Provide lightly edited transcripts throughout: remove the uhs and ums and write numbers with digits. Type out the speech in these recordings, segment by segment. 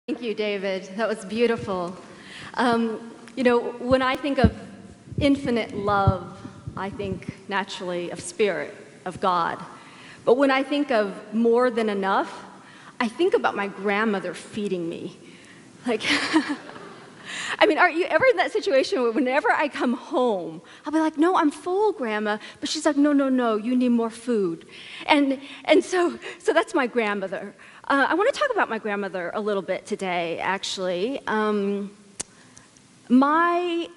Thank you, David. That was beautiful. When I think of infinite love, I think naturally of spirit, of God. But when I think of more than enough, I think about my grandmother feeding me. Like, are you ever in that situation where whenever I come home, I'll be like, no, I'm full, Grandma. But she's like, no, no, no, you need more food. So that's my grandmother. I want to talk about my grandmother a little bit today, actually. My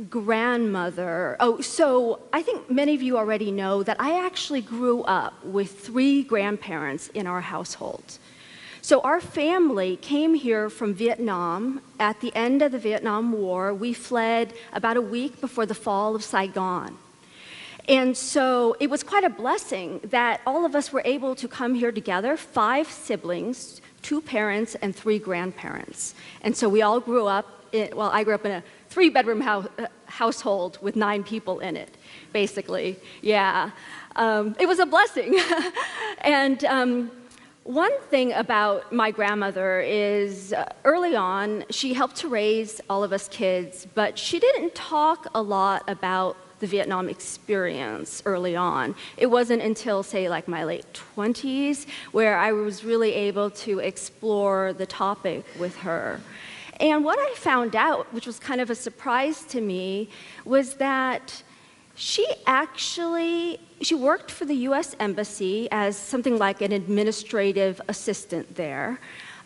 grandmother, so I think many of you already know that I actually grew up with 3 grandparents in our household. So our family came here from Vietnam at the end of the Vietnam War. We fled about a week before the fall of Saigon. And so it was quite a blessing that all of us were able to come here together, 5 siblings, 2 parents, and 3 grandparents. And so we all grew up, I grew up in a 3-bedroom household with 9 people in it, basically. Yeah, it was a blessing. And one thing about my grandmother is early on, she helped to raise all of us kids, but she didn't talk a lot about the Vietnam experience early on. It wasn't until, say, like my late 20s where I was really able to explore the topic with her. And what I found out, which was kind of a surprise to me, was that she worked for the U.S. Embassy as something like an administrative assistant there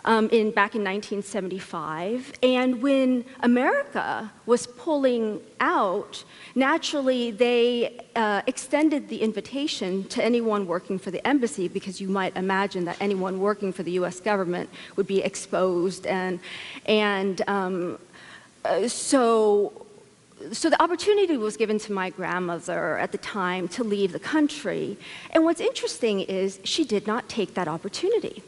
back in 1975. And when America was pulling out, naturally they extended the invitation to anyone working for the embassy, because you might imagine that anyone working for the U.S. government would be exposed. So the opportunity was given to my grandmother at the time to leave the country. And what's interesting is she did not take that opportunity.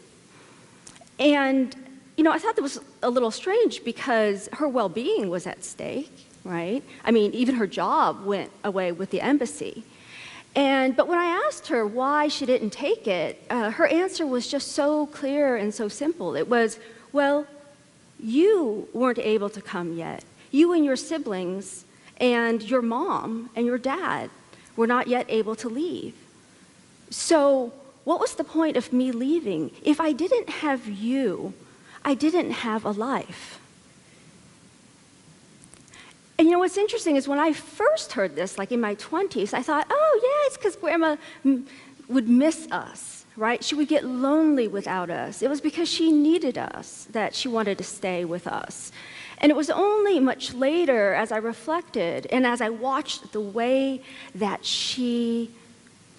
And, I thought that was a little strange because her well-being was at stake, right? Even her job went away with the embassy. But when I asked her why she didn't take it, her answer was just so clear and so simple. It was, well, you weren't able to come yet. You and your siblings and your mom and your dad were not yet able to leave. So what was the point of me leaving? If I didn't have you, I didn't have a life. And what's interesting is when I first heard this, like in my 20s, I thought, oh yeah, it's because Grandma would miss us, right? She would get lonely without us. It was because she needed us that she wanted to stay with us. And it was only much later, as I reflected and as I watched the way that she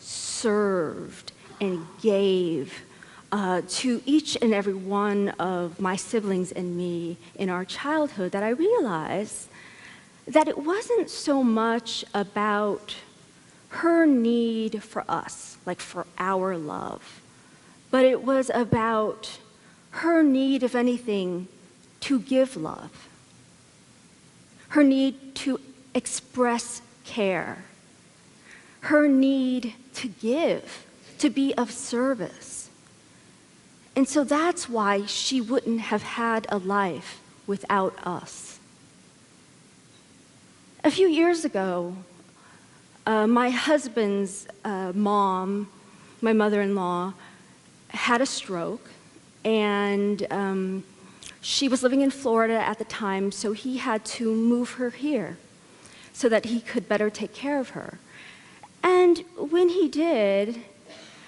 served and gave to each and every one of my siblings and me in our childhood, that I realized that it wasn't so much about her need for us, like for our love, but it was about her need, if anything, to give love, her need to express care, her need to give, to be of service. And so that's why she wouldn't have had a life without us. A few years ago, my husband's mom, my mother-in-law, had a stroke, and she was living in Florida at the time, so he had to move her here so that he could better take care of her. And when he did,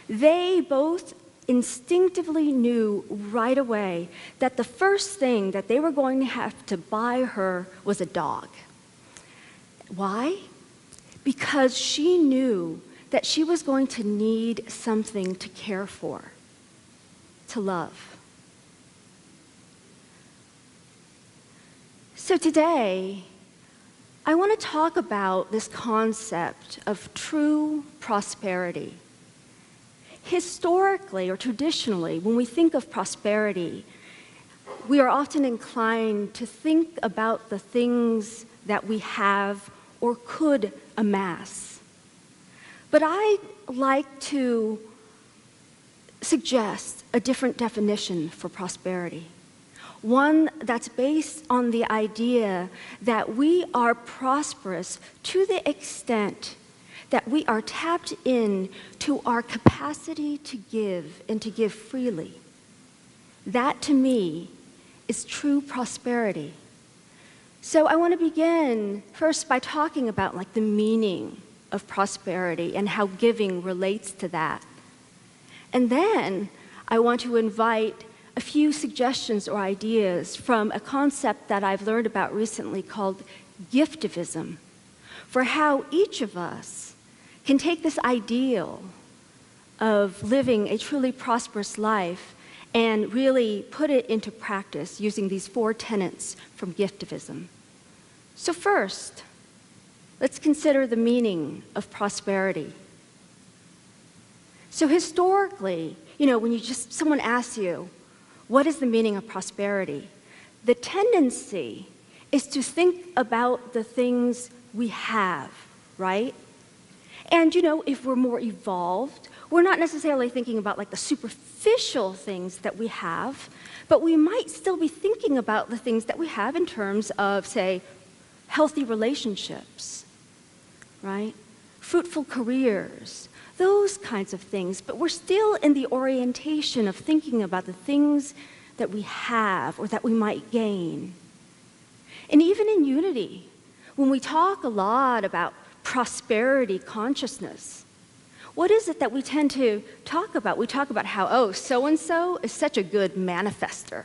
they both instinctively knew right away that the first thing that they were going to have to buy her was a dog. Why? Because she knew that she was going to need something to care for, to love. So today, I want to talk about this concept of true prosperity. Historically or traditionally, when we think of prosperity, we are often inclined to think about the things that we have or could amass. But I'd like to suggest a different definition for prosperity. one that's based on the idea that we are prosperous to the extent that we are tapped in to our capacity to give and to give freely. That, to me, is true prosperity. So I want to begin first by talking about the meaning of prosperity and how giving relates to that. And then I want to invite a few suggestions or ideas from a concept that I've learned about recently called giftivism, for how each of us can take this ideal of living a truly prosperous life and really put it into practice using these 4 tenets from giftivism. So first, let's consider the meaning of prosperity. So historically, when someone asks you, what is the meaning of prosperity? The tendency is to think about the things we have, right? And, if we're more evolved, we're not necessarily thinking about the superficial things that we have, but we might still be thinking about the things that we have in terms of, say, healthy relationships, right? Fruitful careers, those kinds of things. But we're still in the orientation of thinking about the things that we have or that we might gain. And even in unity, when we talk a lot about prosperity consciousness, what is it that we tend to talk about? We talk about how, so-and-so is such a good manifester,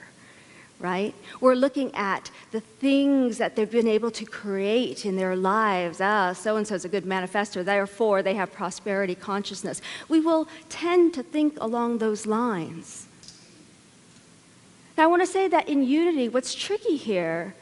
right? We're looking at the things that they've been able to create in their lives. So-and-so is a good manifester, therefore they have prosperity consciousness. We will tend to think along those lines. Now, I want to say that in unity, what's tricky here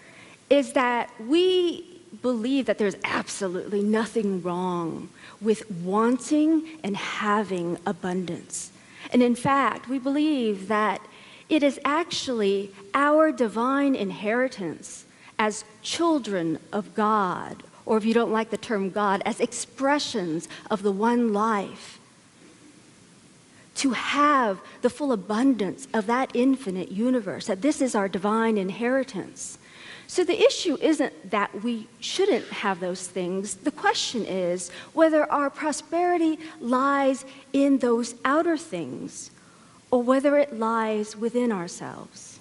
is that we believe that there's absolutely nothing wrong with wanting and having abundance. And in fact, we believe that it is actually our divine inheritance as children of God, or if you don't like the term God, as expressions of the one life, to have the full abundance of that infinite universe, that this is our divine inheritance. So the issue isn't that we shouldn't have those things. The question is whether our prosperity lies in those outer things or whether it lies within ourselves.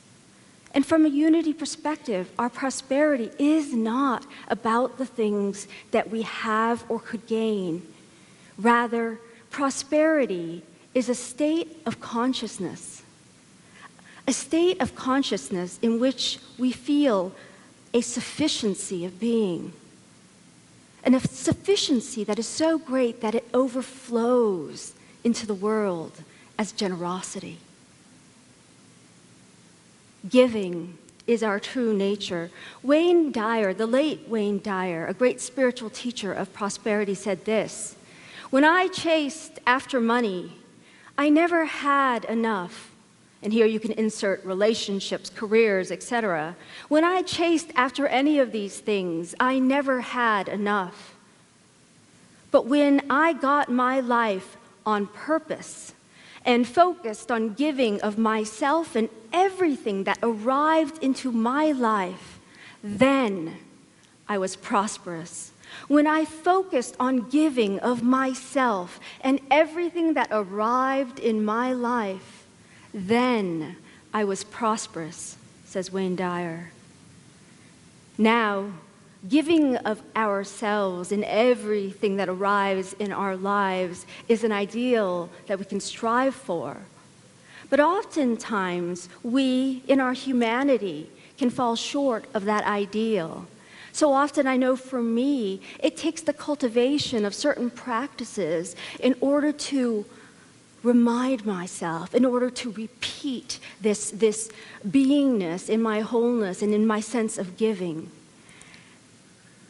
And from a unity perspective, our prosperity is not about the things that we have or could gain. Rather, prosperity is a state of consciousness in which we feel a sufficiency of being, and a sufficiency that is so great that it overflows into the world as generosity. Giving is our true nature. Wayne Dyer, the late Wayne Dyer, a great spiritual teacher of prosperity, said this: "When I chased after money, I never had enough." And here you can insert relationships, careers, etc. "When I chased after any of these things, I never had enough. But when I got my life on purpose and focused on giving of myself and everything that arrived into my life, then I was prosperous. When I focused on giving of myself and everything that arrived in my life, then I was prosperous," says Wayne Dyer. Now, giving of ourselves and everything that arrives in our lives is an ideal that we can strive for. But oftentimes, we, in our humanity, can fall short of that ideal. So often, I know for me, it takes the cultivation of certain practices in order to remind myself, in order to repeat this beingness in my wholeness and in my sense of giving.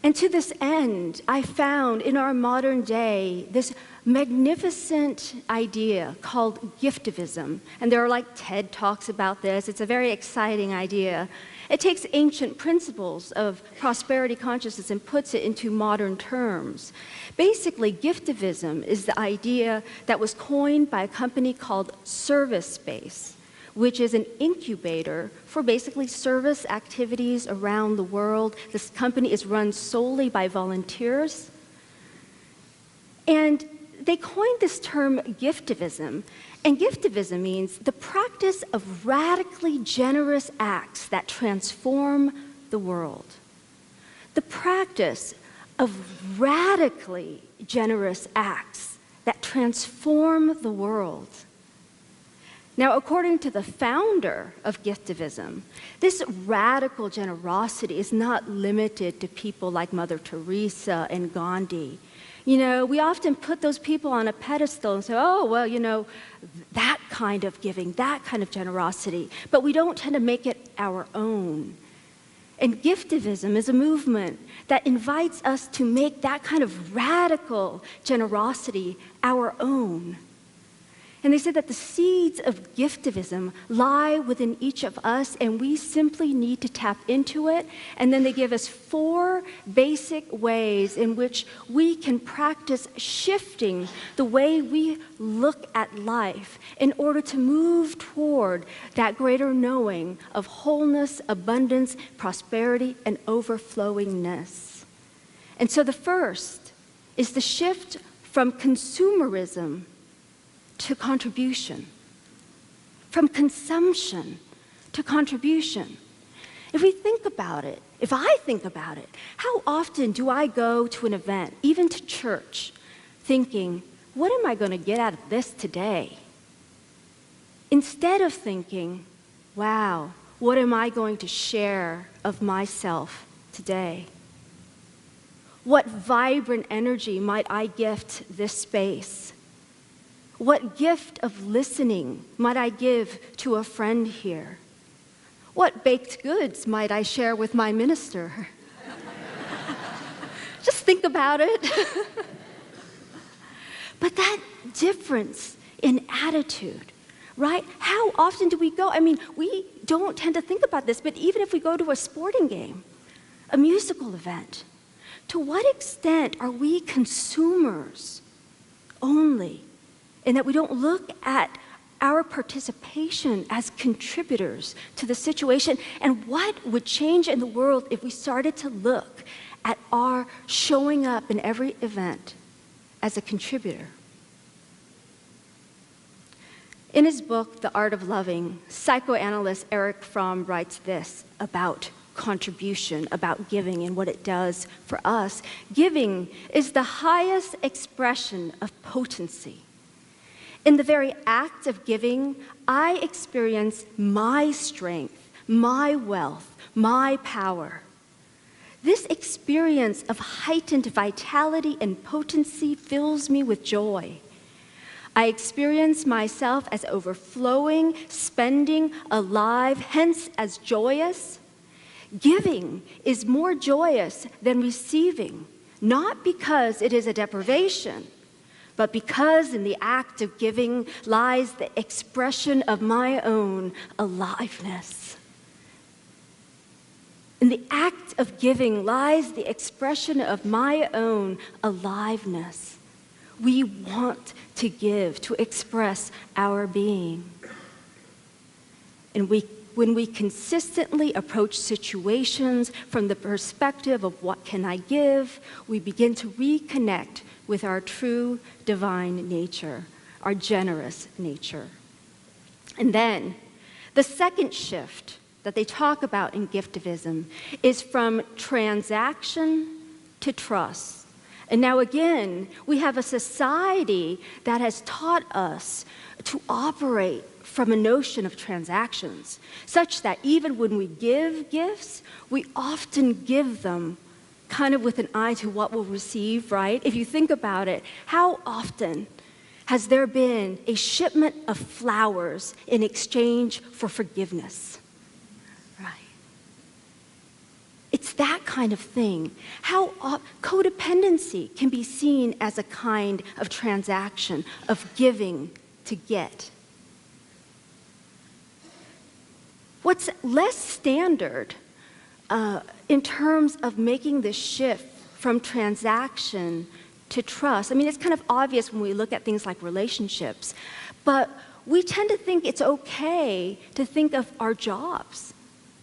And to this end, I found in our modern day this magnificent idea called giftivism. And there are TED Talks about this. It's a very exciting idea. It takes ancient principles of prosperity consciousness and puts it into modern terms. Basically, giftivism is the idea that was coined by a company called Service Space, which is an incubator for basically service activities around the world. This company is run solely by volunteers. And they coined this term giftivism. And giftivism means the practice of radically generous acts that transform the world. The practice of radically generous acts that transform the world. Now, according to the founder of giftivism, this radical generosity is not limited to people like Mother Teresa and Gandhi. You know, we often put those people on a pedestal and say, oh, well, you know, that kind of giving, that kind of generosity. But we don't tend to make it our own. And giftivism is a movement that invites us to make that kind of radical generosity our own. And they said that the seeds of giftivism lie within each of us, and we simply need to tap into it. And then they give us 4 basic ways in which we can practice shifting the way we look at life in order to move toward that greater knowing of wholeness, abundance, prosperity, and overflowingness. And so the first is the shift from consumerism to contribution, from consumption to contribution. If we think about it, if I think about it, how often do I go to an event, even to church, thinking, what am I going to get out of this today? Instead of thinking, wow, what am I going to share of myself today? What vibrant energy might I gift this space? What gift of listening might I give to a friend here? What baked goods might I share with my minister? Just think about it. But that difference in attitude, right? How often do we go? I mean, we don't tend to think about this, but even if we go to a sporting game, a musical event, to what extent are we consumers only? And that we don't look at our participation as contributors to the situation, and what would change in the world if we started to look at our showing up in every event as a contributor. In his book, The Art of Loving, psychoanalyst Erich Fromm writes this about contribution, about giving and what it does for us. Giving is the highest expression of potency. In the very act of giving, I experience my strength, my wealth, my power. This experience of heightened vitality and potency fills me with joy. I experience myself as overflowing, spending, alive, hence as joyous. Giving is more joyous than receiving, not because it is a deprivation, but because in the act of giving lies the expression of my own aliveness. In the act of giving lies the expression of my own aliveness. We want to give, to express our being. And when we consistently approach situations from the perspective of what can I give, we begin to reconnect with our true divine nature, our generous nature. And then the second shift that they talk about in giftivism is from transaction to trust. And now again, we have a society that has taught us to operate from a notion of transactions, such that even when we give gifts, we often give them kind of with an eye to what we'll receive, right? If you think about it, how often has there been a shipment of flowers in exchange for forgiveness? Right. It's that kind of thing. How codependency can be seen as a kind of transaction, of giving to get. What's less standard in terms of making this shift from transaction to trust, I mean, it's kind of obvious when we look at things like relationships, but we tend to think it's okay to think of our jobs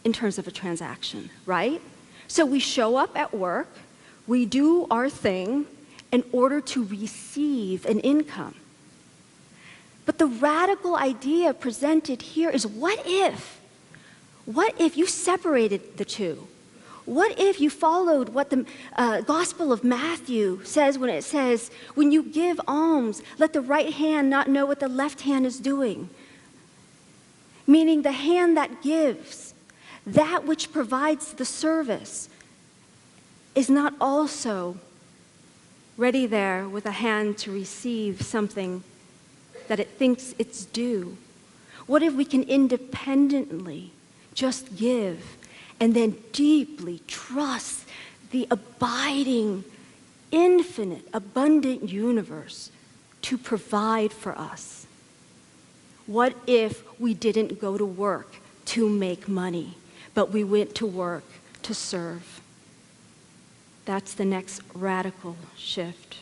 in terms of a transaction, right? So we show up at work, we do our thing in order to receive an income. But the radical idea presented here is what if you separated the two? What if you followed what the Gospel of Matthew says when it says, when you give alms, let the right hand not know what the left hand is doing? Meaning the hand that gives, that which provides the service, is not also ready there with a hand to receive something that it thinks it's due? What if we can independently just give and then deeply trust the abiding, infinite, abundant universe to provide for us? What if we didn't go to work to make money, but we went to work to serve? That's the next radical shift.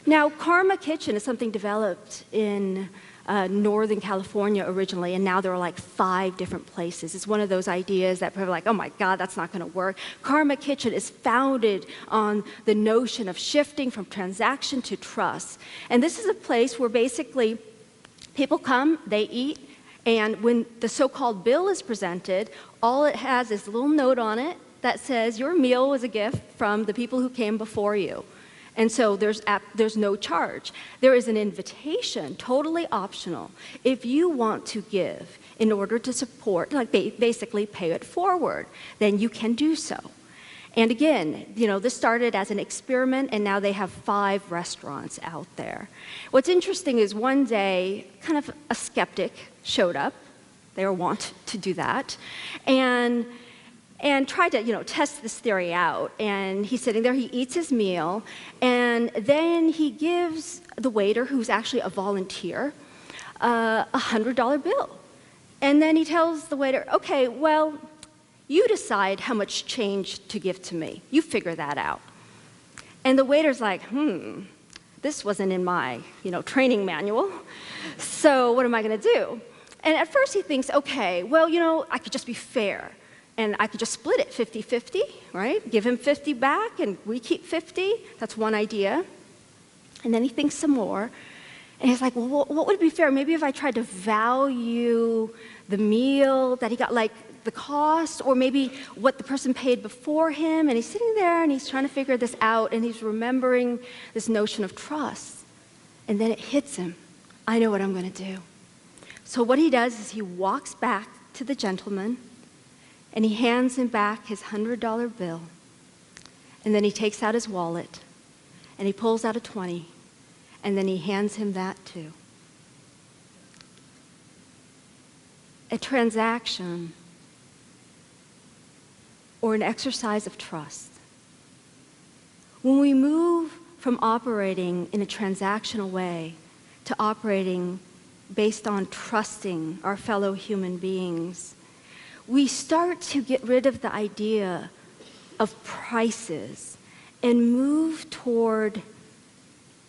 Now, Karma Kitchen is something developed in Northern California originally, and now there are like 5 different places. It's one of those ideas that people are like, oh my God, that's not going to work. Karma Kitchen is founded on the notion of shifting from transaction to trust. And this is a place where basically people come, they eat, and when the so-called bill is presented, all it has is a little note on it that says your meal was a gift from the people who came before you. And so there's no charge. There is an invitation, totally optional, if you want to give in order to support, like basically pay it forward, then you can do so. And again, this started as an experiment, and now they have 5 restaurants out there. What's interesting is one day, kind of a skeptic showed up. They were wont to do that. And tried to, test this theory out. And he's sitting there, he eats his meal, and then he gives the waiter, who's actually a volunteer, a $100 bill. And then he tells the waiter, okay, well, you decide how much change to give to me. You figure that out. And the waiter's like, this wasn't in my, training manual. So what am I going to do? And at first he thinks, okay, well, I could just be fair. And I could just split it 50-50, right? Give him 50 back and we keep 50. That's one idea. And then he thinks some more. And he's like, well, what would be fair? Maybe if I tried to value the meal that he got, like the cost, or maybe what the person paid before him. And he's sitting there and he's trying to figure this out, and he's remembering this notion of trust. And then it hits him. I know what I'm going to do. So what he does is he walks back to the gentleman, and he hands him back his $100 bill. And then he takes out his wallet, and he pulls out a 20, and then he hands him that too. A transaction or an exercise of trust. When we move from operating in a transactional way to operating based on trusting our fellow human beings, we start to get rid of the idea of prices and move toward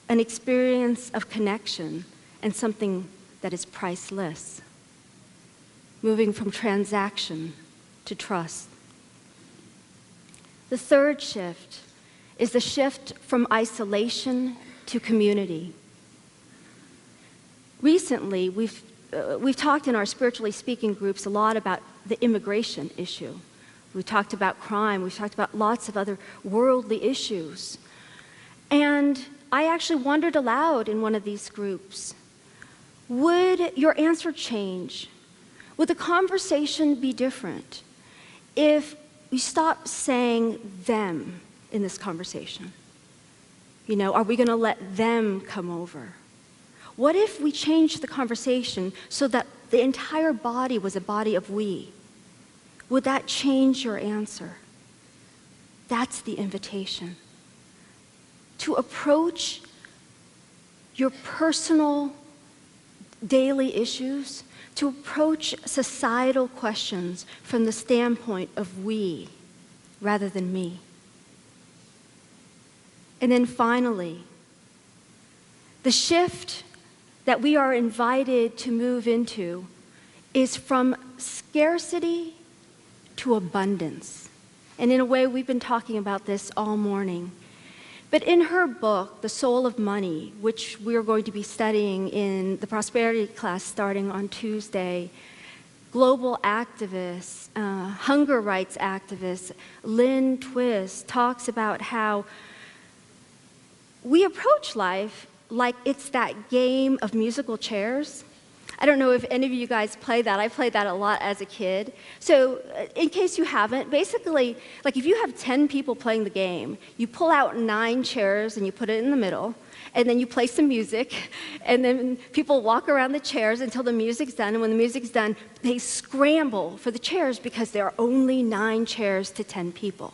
an experience of connection and something that is priceless. Moving from transaction to trust. The third shift is the shift from isolation to community. Recently, we've talked in our spiritually speaking groups a lot about the immigration issue. We talked about crime. We've talked about lots of other worldly issues. And I actually wondered aloud in one of these groups, would your answer change? Would the conversation be different if we stopped saying them in this conversation? Are we going to let them come over? What if we changed the conversation so that the entire body was a body of we? Would that change your answer? That's the invitation. To approach your personal daily issues, to approach societal questions from the standpoint of we rather than me. And then finally, the shift that we are invited to move into is from scarcity to abundance. And in a way, we've been talking about this all morning. But in her book, The Soul of Money, which we're going to be studying in the prosperity class starting on Tuesday, global activist, hunger rights activist, Lynn Twist talks about how we approach life like it's that game of musical chairs. I don't know if any of you guys play that. I played that a lot as a kid. So in case you haven't, basically, like if you have 10 people playing the game, you pull out 9 chairs and you put it in the middle, and then you play some music, and then people walk around the chairs until the music's done, and when the music's done, they scramble for the chairs because there are only 9 chairs to 10 people.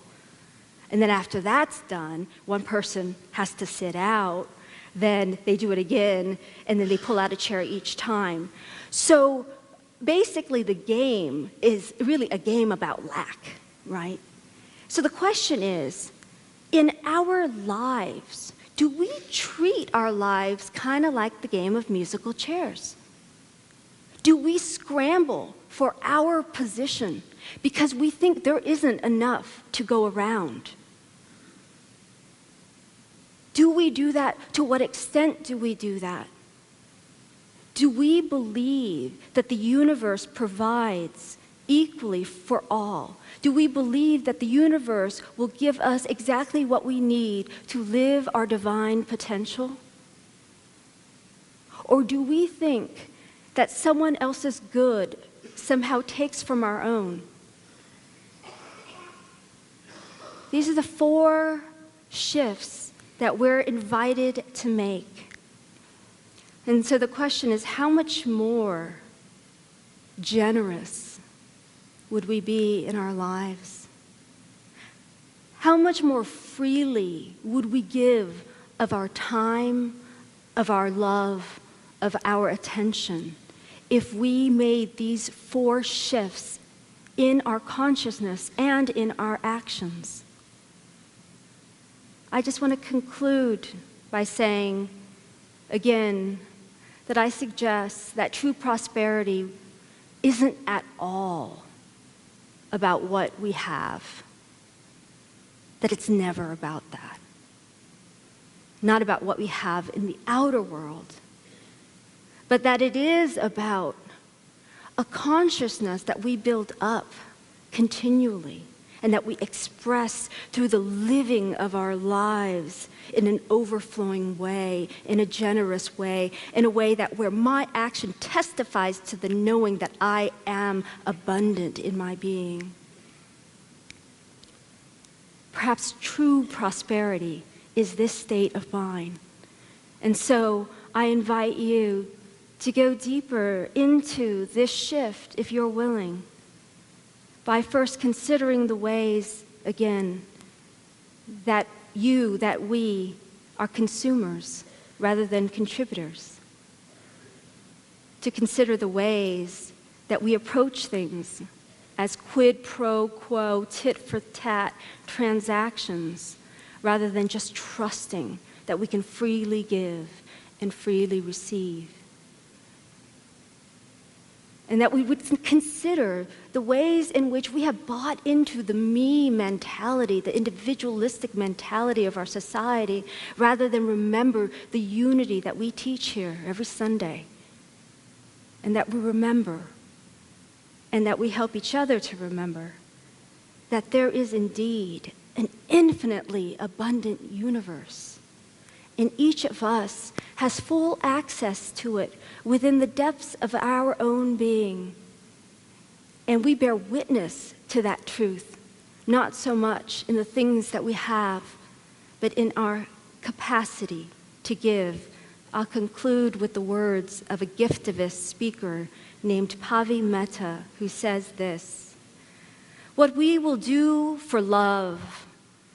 And then after that's done, one person has to sit out, then they do it again, and then they pull out a chair each time. So basically the game is really a game about lack, right? So the question is, in our lives, do we treat our lives kind of like the game of musical chairs? Do we scramble for our position because we think there isn't enough to go around? Do we do that? To what extent do we do that? Do we believe that the universe provides equally for all? Do we believe that the universe will give us exactly what we need to live our divine potential? Or do we think that someone else's good somehow takes from our own? These are the 4 shifts that we're invited to make. And so the question is, how much more generous would we be in our lives? How much more freely would we give of our time, of our love, of our attention, if we made these 4 shifts in our consciousness and in our actions? I just want to conclude by saying, again, that I suggest that true prosperity isn't at all about what we have, that it's never about that. Not about what we have in the outer world, but that it is about a consciousness that we build up continually and that we express through the living of our lives in an overflowing way, in a generous way, in a way that where my action testifies to the knowing that I am abundant in my being. Perhaps true prosperity is this state of mind. And so I invite you to go deeper into this shift, if you're willing, by first considering the ways, again, that we are consumers rather than contributors. To consider the ways that we approach things as quid pro quo, tit for tat transactions, rather than just trusting that we can freely give and freely receive. And that we would consider the ways in which we have bought into the me mentality, the individualistic mentality of our society, rather than remember the unity that we teach here every Sunday. And that we remember, and that we help each other to remember, that there is indeed an infinitely abundant universe. And each of us has full access to it within the depths of our own being. And we bear witness to that truth, not so much in the things that we have, but in our capacity to give. I'll conclude with the words of a giftivist speaker named Pavi Mehta, who says this: "What we will do for love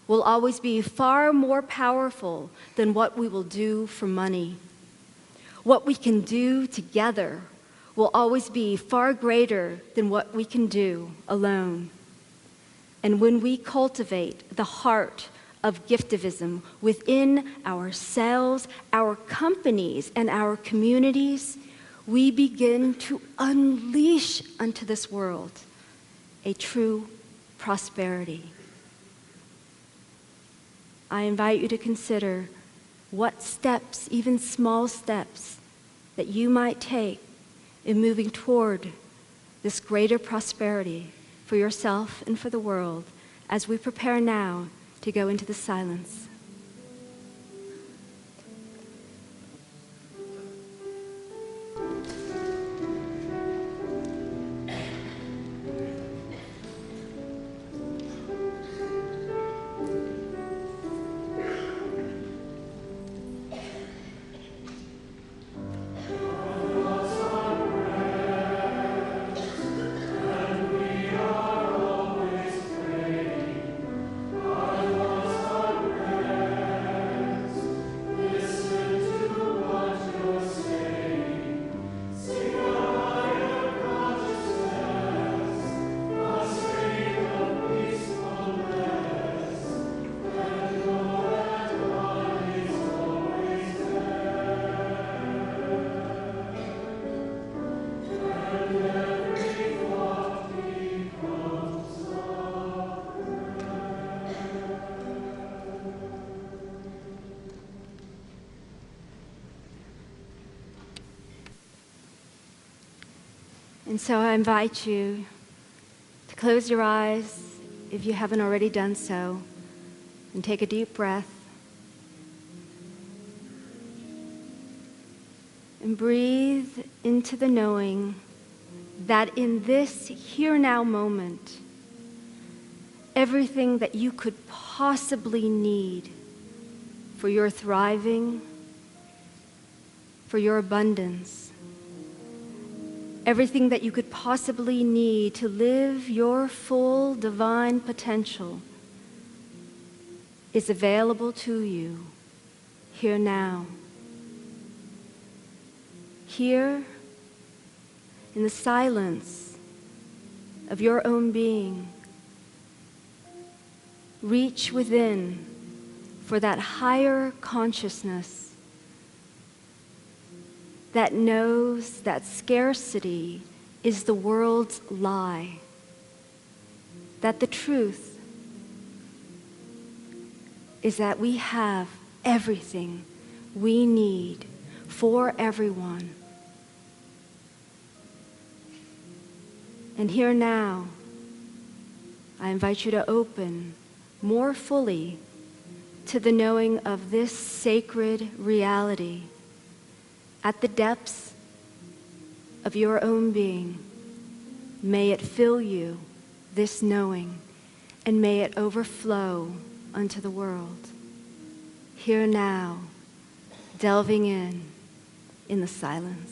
will always be far more powerful than what we will do for money. What we can do together will always be far greater than what we can do alone. And when we cultivate the heart of giftivism within ourselves, our companies, and our communities, we begin to unleash unto this world a true prosperity. I invite you to consider what steps, even small steps, that you might take in moving toward this greater prosperity for yourself and for the world as we prepare now to go into the silence. And so I invite you to close your eyes if you haven't already done so, and take a deep breath. And breathe into the knowing that in this here now moment, everything that you could possibly need for your thriving, for your abundance, everything that you could possibly need to live your full divine potential is available to you here now. Here, in the silence of your own being, reach within for that higher consciousness that knows that scarcity is the world's lie, that the truth is that we have everything we need for everyone. And here now, I invite you to open more fully to the knowing of this sacred reality at the depths of your own being. May it fill you, this knowing, and may it overflow unto the world. Here now, delving in the silence.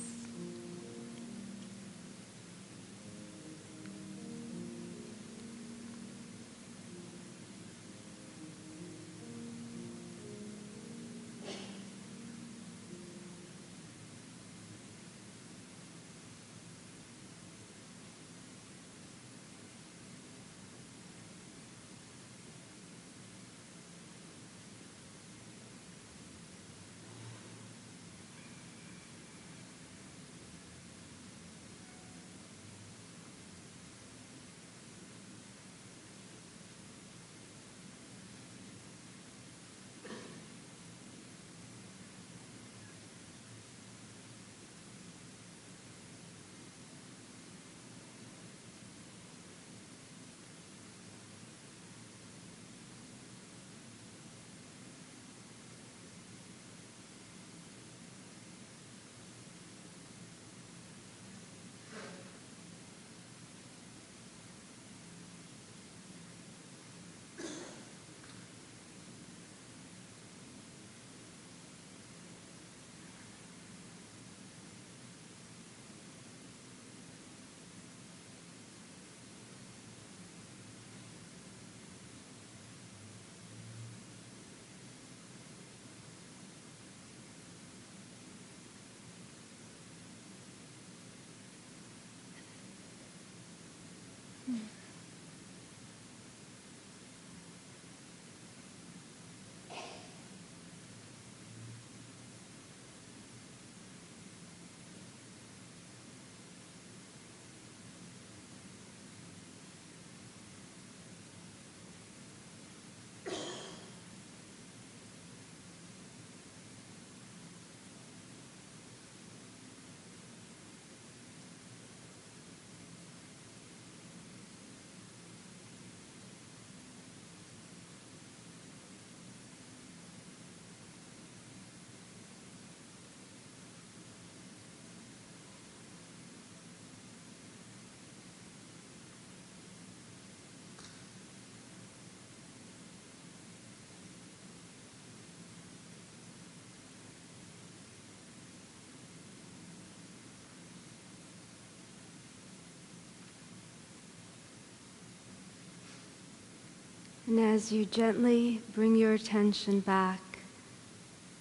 And as you gently bring your attention back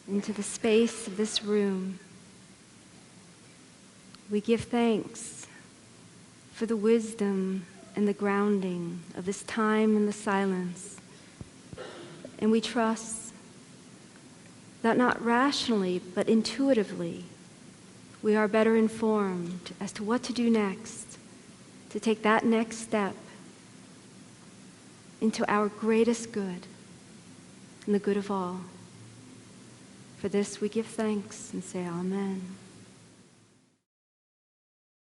into the space of this room, we give thanks for the wisdom and the grounding of this time in the silence. And we trust that not rationally, but intuitively, we are better informed as to what to do next, to take that next step into our greatest good and the good of all. For this we give thanks and say amen.